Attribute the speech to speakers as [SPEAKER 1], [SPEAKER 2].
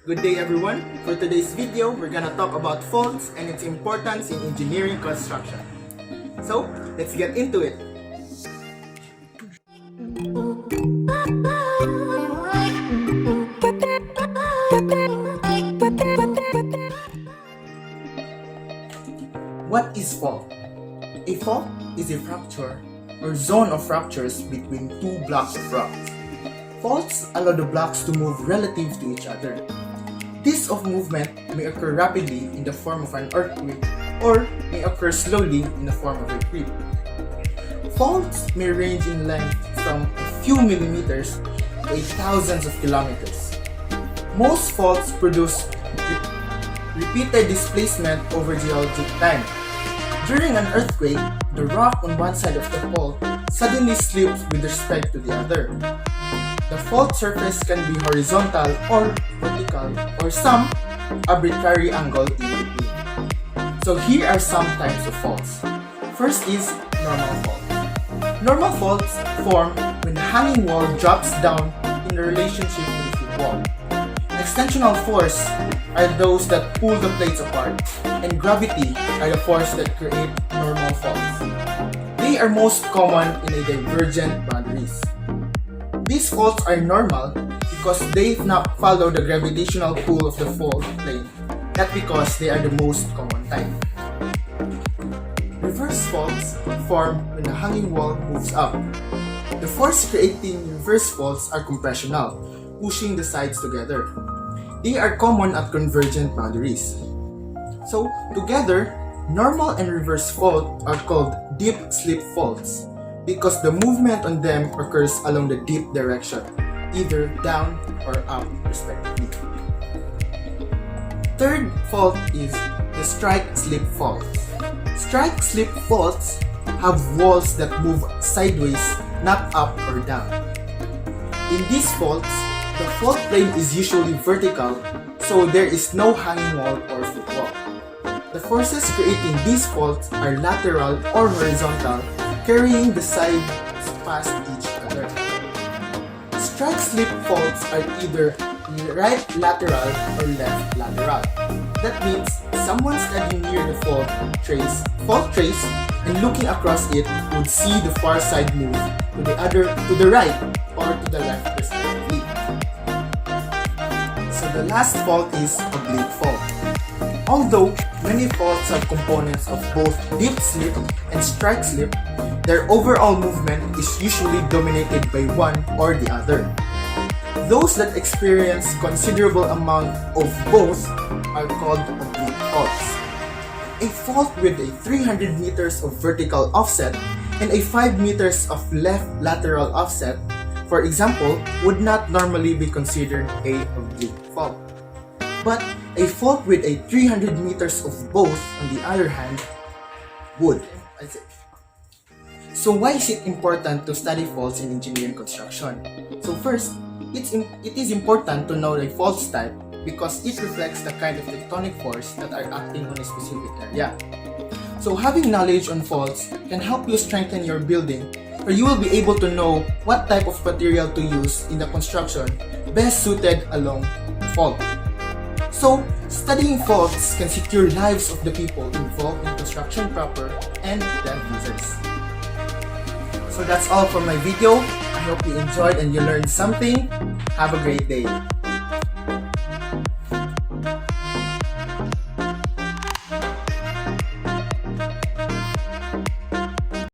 [SPEAKER 1] Good day everyone. For today's video, we're gonna talk about faults and its importance in engineering construction. So, let's get into it. What is fault? A fault is a fracture or zone of fractures between two blocks of rocks. Faults allow the blocks to move relative to each other. This of movement may occur rapidly in the form of an earthquake or may occur slowly in the form of a creep. Faults may range in length from a few millimeters to thousands of kilometers. Most faults produce repeated displacement over geologic time. During an earthquake, the rock on one side of the fault suddenly slips with respect to the other. The fault surface can be horizontal or vertical or some arbitrary angle in between. So here are some types of faults. First is normal fault. Normal faults form when the hanging wall drops down in relationship with the wall. Extensional force are those that pull the plates apart, and gravity are the force that create normal faults. They are most common in a divergent boundaries. These faults are normal because they not follow the gravitational pull of the fault plane, not because they are the most common type. Reverse faults form when the hanging wall moves up. The force creating reverse faults are compressional, pushing the sides together. They are common at convergent boundaries. So, together, normal and reverse fault are called deep slip faults because the movement on them occurs along the deep direction, either down or up respectively. Third fault is the strike-slip fault. Strike-slip faults have walls that move sideways, not up or down. In these faults, the fault plane is usually vertical, so there is no hanging wall or footwall. The forces creating these faults are lateral or horizontal, carrying the sides past each other. Strike-slip faults are either right lateral or left lateral. That means someone standing near the fault trace and looking across it would see the far side move to the right or to the left respectively. So the last fault is oblique fault. Although many faults have components of both deep slip and strike slip, their overall movement is usually dominated by one or the other. Those that experience considerable amount of both are called oblique faults. A fault with a 300 meters of vertical offset and a 5 meters of left lateral offset, for example, would not normally be considered a oblique fault. But a fault with a 300 meters of both, on the other hand, would. So why is it important to study faults in engineering construction? So first, it is important to know the faults type because it reflects the kind of tectonic force that are acting on a specific area. So having knowledge on faults can help you strengthen your building, or you will be able to know what type of material to use in the construction best suited along the fault. So, studying faults can secure lives of the people involved in construction proper and the end users. So that's all for my video. I hope you enjoyed and you learned something. Have a great day.